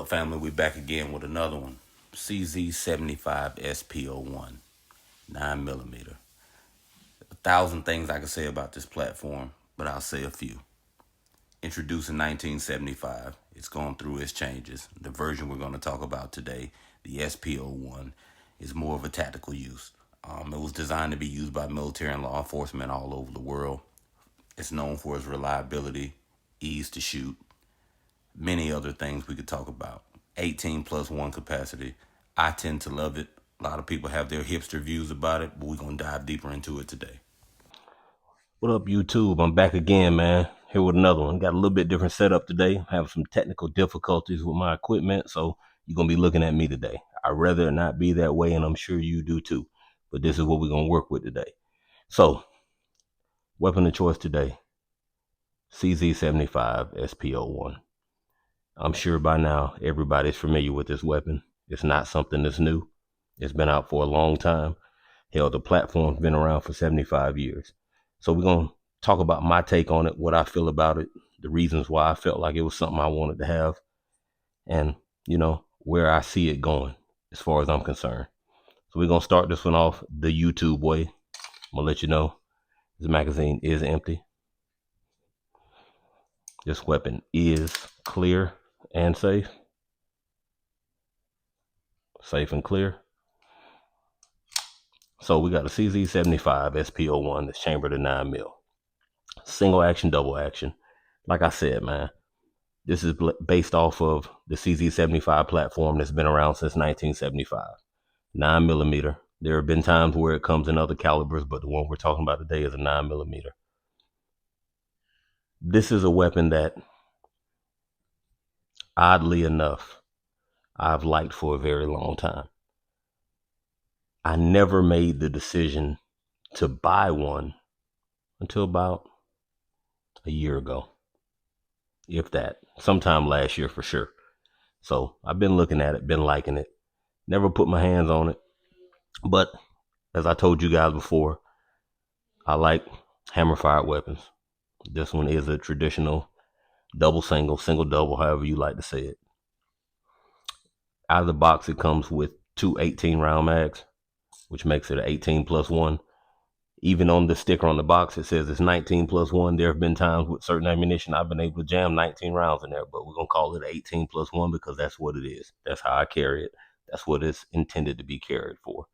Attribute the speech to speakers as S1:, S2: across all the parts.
S1: family? We back again with another one. CZ-75 SP-01, 9mm. A thousand things I can say about this platform, but I'll say a few. Introduced in 1975, it's gone through its changes. The version we're going to talk about today, the SP-01, is more of a tactical use. It was designed to be used by military and law enforcement all over the world. It's known for its reliability, ease to shoot, many other things we could talk about. 18 plus 1 capacity. I tend to love it. A lot of people have their hipster views about it, but we're going to dive deeper into it today.
S2: What up, YouTube? I'm back again, man. Here with another one. Got a little bit different setup today. Having some technical difficulties with my equipment, so you're going to be looking at me today. I'd rather it not be that way, and I'm sure you do too. But this is what we're going to work with today. So, weapon of choice today, CZ-75 SP-01. I'm sure by now everybody's familiar with this weapon. It's not something that's new. It's been out for a long time. Hell, the platform's been around for 75 years. So we're going to talk about my take on it, what I feel about it, the reasons why I felt like it was something I wanted to have, and, where I see it going as far as I'm concerned. So we're going to start this one off the YouTube way. I'm going to let you know this magazine is empty. This weapon is clear and safe. Safe and clear. So we got a CZ-75 SP-01 that's chambered at 9mm. Single action, double action. Like I said, man, this is based off of the CZ-75 platform that's been around since 1975. 9mm. There have been times where it comes in other calibers, but the one we're talking about today is a 9mm. This is a weapon that, oddly enough, I've liked for a very long time. I never made the decision to buy one until about a year ago, if that, sometime last year for sure. So I've been looking at it, been liking it, never put my hands on it. But as I told you guys before, I like hammer fired weapons. This one is a traditional double single double, however you like to say it. Out of the box, it comes with two 18 round mags, which makes it an 18 plus 1. Even on the sticker on the box, it says it's 19 plus 1. There have been times with certain ammunition I've been able to jam 19 rounds in there, but we're going to call it 18 plus 1 because that's what it is. That's how I carry it. That's what it's intended to be carried for.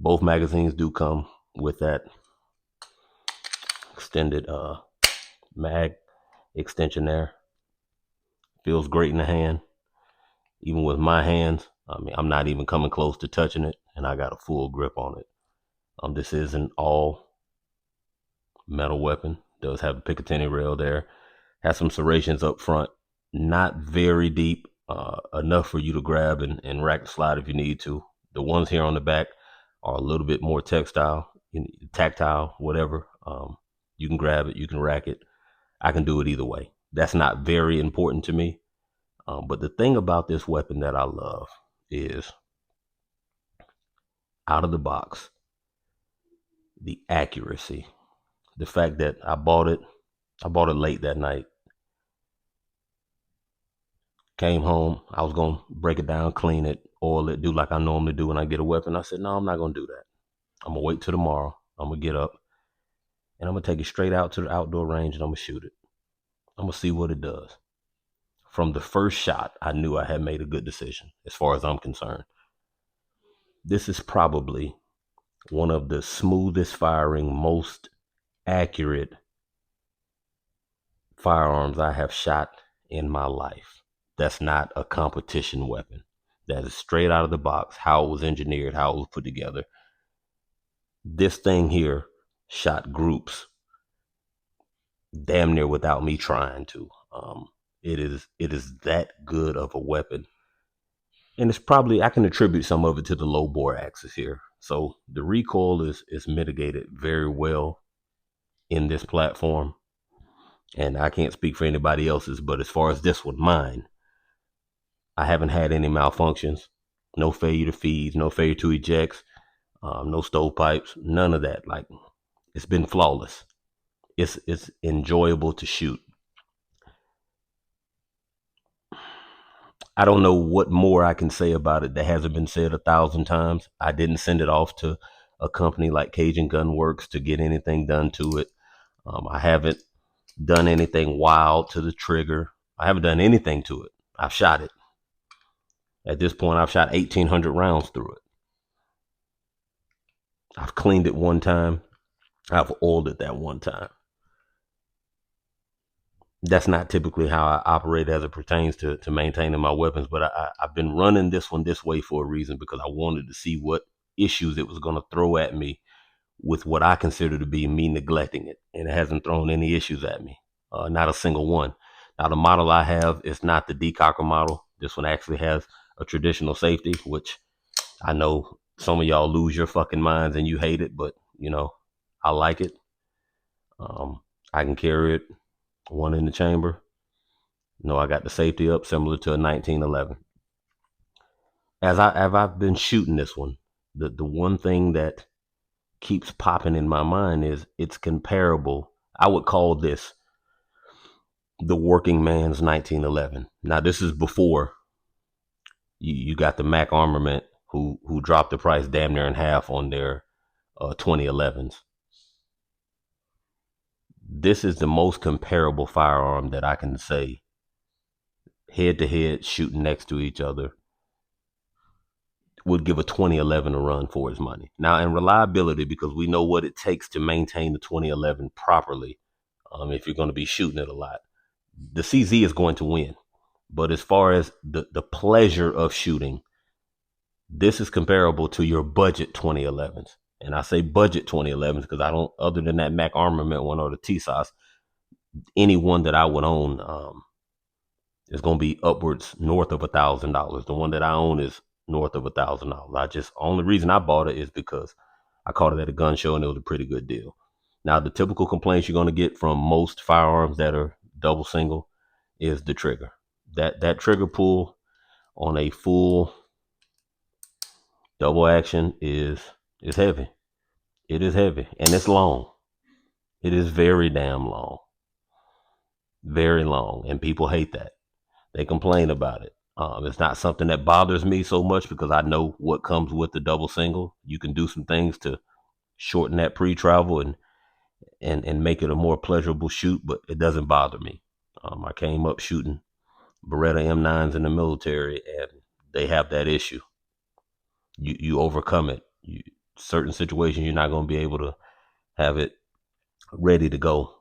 S2: Both magazines do come with that extended mag extension there. Feels great in the hand. Even with my hands, I'm not even coming close to touching it, and I got a full grip on it. This is an all metal weapon. Does have a Picatinny rail there. Has some serrations up front. Not very deep, enough for you to grab and rack the slide if you need to. The ones here on the back are a little bit more tactile, whatever. You can grab it, you can rack it. I can do it either way. That's not very important to me. But the thing about this weapon that I love is, out of the box, the accuracy. The fact that I bought it late that night. Came home, I was going to break it down, clean it, oil it, do like I normally do when I get a weapon. I said, no, I'm not going to do that. I'm going to wait till tomorrow. I'm going to get up and I'm going to take it straight out to the outdoor range and I'm going to shoot it. I'm going to see what it does. From the first shot, I knew I had made a good decision as far as I'm concerned. This is probably one of the smoothest firing, most accurate firearms I have shot in my life. That's not a competition weapon. That is straight out of the box, how it was engineered, how it was put together. This thing here shot groups damn near without me trying to. It is that good of a weapon. And it's probably, I can attribute some of it to the low bore axis here. So the recoil is mitigated very well in this platform. And I can't speak for anybody else's, but as far as this one, mine, I haven't had any malfunctions, no failure to feeds, no failure to ejects, no stovepipes, none of that. Like, it's been flawless. It's enjoyable to shoot. I don't know what more I can say about it that hasn't been said 1,000 times. I didn't send it off to a company like Cajun Gun Works to get anything done to it. I haven't done anything wild to the trigger. I haven't done anything to it. I've shot it. At this point, I've shot 1,800 rounds through it. I've cleaned it one time. I've oiled it that one time. That's not typically how I operate as it pertains to maintaining my weapons, but I've been running this one this way for a reason because I wanted to see what issues it was going to throw at me with what I consider to be me neglecting it. And it hasn't thrown any issues at me, not a single one. Now, the model I have is not the decocker model. This one actually has a traditional safety, which I know some of y'all lose your fucking minds and you hate it, but you know, I like it. I can carry it one in the chamber. No, I got the safety up similar to a 1911. I've been shooting this one, the one thing that keeps popping in my mind is it's comparable. I would call this the working man's 1911. Now this is before you got the Mac Armament who dropped the price damn near in half on their 2011s. This is the most comparable firearm that I can say head to head shooting next to each other would give a 2011 a run for his money. Now, in reliability, because we know what it takes to maintain the 2011 properly, if you're going to be shooting it a lot, the CZ is going to win. But as far as the pleasure of shooting, this is comparable to your budget 2011s. And I say budget 2011s because I don't, other than that Mac Armament one or the TSOS, any one that I would own is going to be upwards north of $1,000. The one that I own is north of $1,000. Only reason I bought it is because I caught it at a gun show and it was a pretty good deal. Now, the typical complaints you're going to get from most firearms that are double single is the trigger. That trigger pull on a full double action is heavy. It is heavy and it's long. It is very damn long. Very long. And people hate that. They complain about it. It's not something that bothers me so much because I know what comes with the double single. You can do some things to shorten that pre-travel and make it a more pleasurable shoot, but it doesn't bother me. I came up shooting Beretta M9s in the military, and they have that issue. You overcome it. Certain situations you're not going to be able to have it ready to go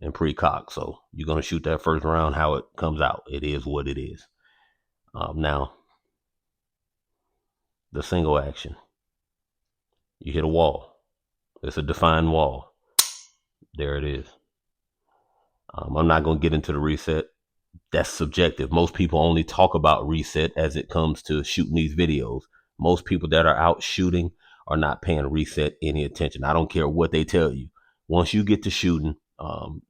S2: in pre-cock. So you're going to shoot that first round how it comes out. It is what it is. Now, the single action. You hit a wall. It's a defined wall. There it is. I'm not going to get into the reset. That's subjective. Most people only talk about reset as it comes to shooting these videos. Most people that are out shooting are not paying reset any attention. I don't care what they tell you. Once you get to shooting,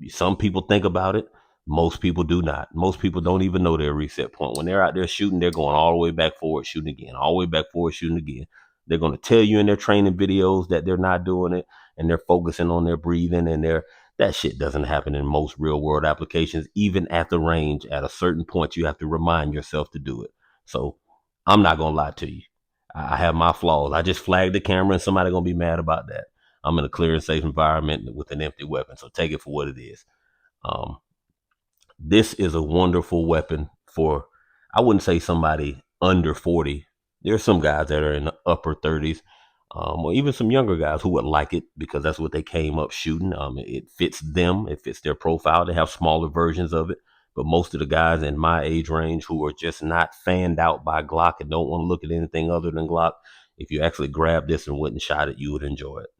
S2: some people think about it. Most people do not. Most people don't even know their reset point. When they're out there shooting, they're going all the way back forward, shooting again, all the way back forward, shooting again. They're going to tell you in their training videos that they're not doing it and they're focusing on their breathing and that shit doesn't happen in most real world applications. Even at the range, at a certain point, you have to remind yourself to do it. So I'm not going to lie to you. I have my flaws. I just flagged the camera and somebody going to be mad about that. I'm in a clear and safe environment with an empty weapon. So take it for what it is. Um, this is a wonderful weapon for, I wouldn't say somebody under 40. There's some guys that are in the upper 30s, or even some younger guys who would like it because that's what they came up shooting. It fits them, it fits their profile. They have smaller versions of it. But most of the guys in my age range who are just not fanned out by Glock and don't want to look at anything other than Glock, if you actually grab this and went and shot it, you would enjoy it.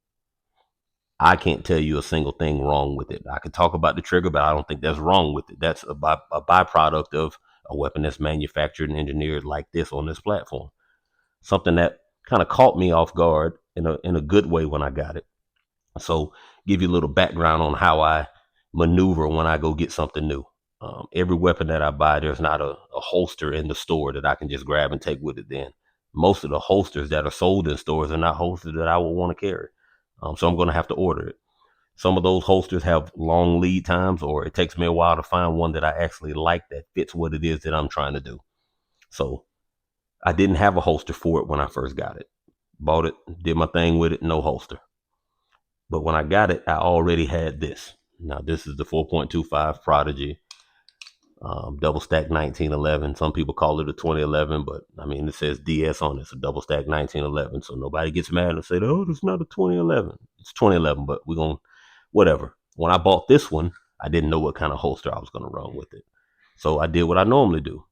S2: I can't tell you a single thing wrong with it. I could talk about the trigger, but I don't think that's wrong with it. That's a byproduct of a weapon that's manufactured and engineered like this on this platform. Something that kind of caught me off guard in a good way when I got it. So give you a little background on how I maneuver when I go get something new. Every weapon that I buy, there's not a holster in the store that I can just grab and take with it then. Most of the holsters that are sold in stores are not holsters that I would want to carry. So I'm going to have to order it. Some of those holsters have long lead times, or it takes me a while to find one that I actually like that fits what it is that I'm trying to do. So I didn't have a holster for it when I first got it. Bought it, did my thing with it, no holster. But when I got it, I already had this. Now this is the 4.25 Prodigy, double stack 1911. Some people call it a 2011, but I mean, it says DS on it. It's a double stack 1911. So nobody gets mad and say, oh, it's not a 2011. It's 2011, but we're going to, whatever. When I bought this one, I didn't know what kind of holster I was going to run with it. So I did what I normally do.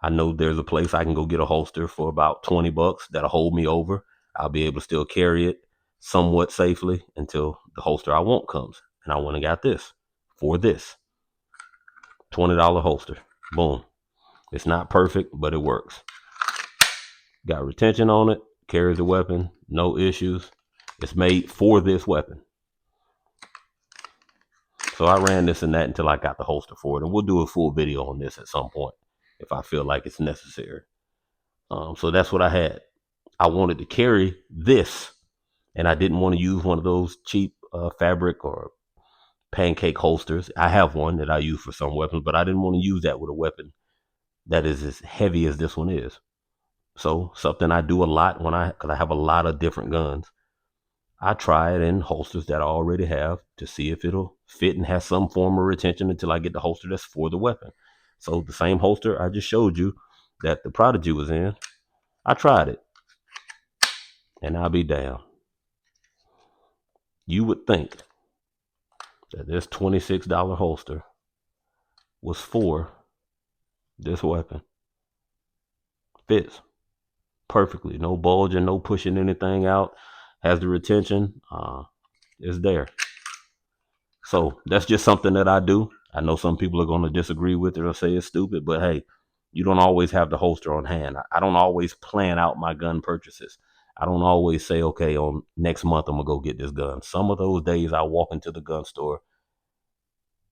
S2: I know there's a place I can go get a holster for about $20 that'll hold me over. I'll be able to still carry it somewhat safely until the holster I want comes. And I went and got this for this $20 holster. Boom. It's not perfect, but it works. Got retention on it, carries the weapon, no issues. It's made for this weapon. So I ran this and that until I got the holster for it. And we'll do a full video on this at some point if I feel like it's necessary. So that's what I had. I wanted to carry this, and I didn't want to use one of those cheap fabric or pancake holsters. I have one that I use for some weapons, but I didn't want to use that with a weapon that is as heavy as this one is. So something I do a lot because I have a lot of different guns. I try it in holsters that I already have to see if it'll fit and has some form of retention until I get the holster that's for the weapon. So the same holster I just showed you that the Prodigy was in, I tried it, and I'll be damned. You would think that this $26 holster was for this weapon. Fits perfectly, no bulging, no pushing anything out, has the retention, it's there. So that's just something that I do. I know some people are going to disagree with it or say it's stupid, but hey, you don't always have the holster on hand. I don't always plan out my gun purchases. I don't always say, okay, on next month, I'm going to go get this gun. Some of those days I walk into the gun store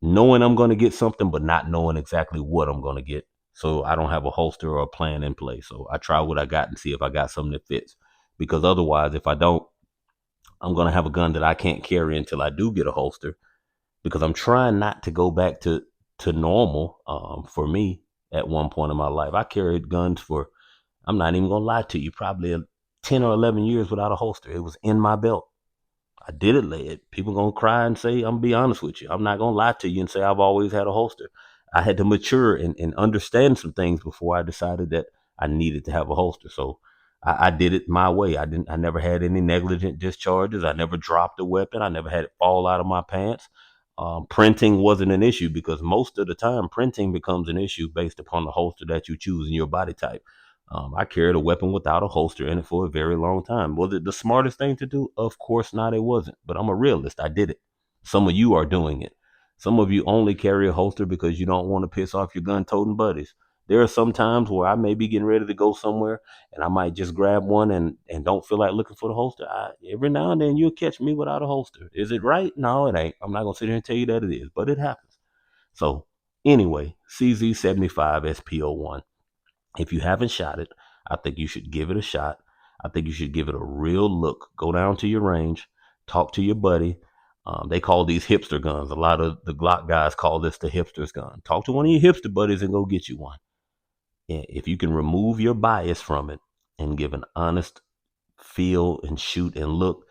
S2: knowing I'm going to get something, but not knowing exactly what I'm going to get. So I don't have a holster or a plan in place. So I try what I got and see if I got something that fits. Because otherwise, if I don't, I'm going to have a gun that I can't carry until I do get a holster. Because I'm trying not to go back to normal for me at one point in my life. I carried guns for, I'm not even going to lie to you, probably 10 or 11 years without a holster. It was in my belt. I did it. People gonna cry and say, I'm gonna be honest with you. I'm not gonna lie to you and say I've always had a holster. I had to mature and understand some things before I decided that I needed to have a holster. So I did it my way. I never had any negligent discharges. I never dropped a weapon. I never had it fall out of my pants. Printing wasn't an issue because most of the time printing becomes an issue based upon the holster that you choose in your body type. I carried a weapon without a holster in it for a very long time. Was it the smartest thing to do? Of course not, it wasn't. But I'm a realist. I did it. Some of you are doing it. Some of you only carry a holster because you don't want to piss off your gun-toting buddies. There are some times where I may be getting ready to go somewhere and I might just grab one and don't feel like looking for the holster. Every now and then you'll catch me without a holster. Is it right? No, it ain't. I'm not going to sit here and tell you that it is, but it happens. So anyway, CZ75 SP-01. If you haven't shot it, I think you should give it a shot. I think you should give it a real look. Go down to your range, talk to your buddy. They call these hipster guns. A lot of the Glock guys call this the hipster's gun. Talk to one of your hipster buddies and go get you one. If you can remove your bias from it and give an honest feel and shoot and look,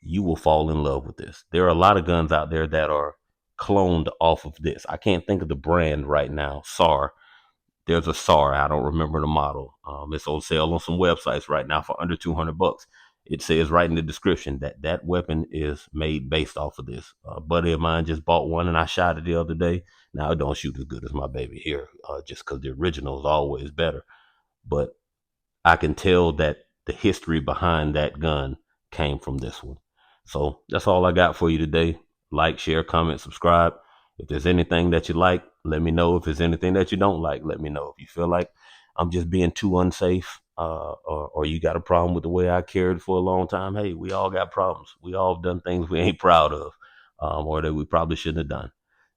S2: you will fall in love with this. There are a lot of guns out there that are cloned off of this. I can't think of the brand right now. SAR. There's a SAR. I don't remember the model. It's on sale on some websites right now for under $200. It says right in the description that that weapon is made based off of this. A buddy of mine just bought one and I shot it the other day. Now it don't shoot as good as my baby here, just because the original is always better. But I can tell that the history behind that gun came from this one. So that's all I got for you today. Like, share, comment, subscribe. If there's anything that you like, let me know. If there's anything that you don't like, let me know. If you feel like I'm just being too unsafe, or you got a problem with the way I carried for a long time, hey, we all got problems. We all done things we ain't proud of, or that we probably shouldn't have done.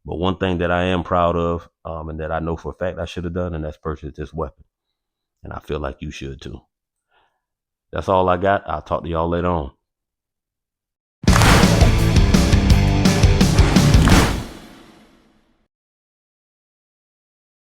S2: But one thing that I am proud of, and that I know for a fact I should have done, and that's purchase this weapon. And I feel like you should too. That's all I got. I'll talk to y'all later on.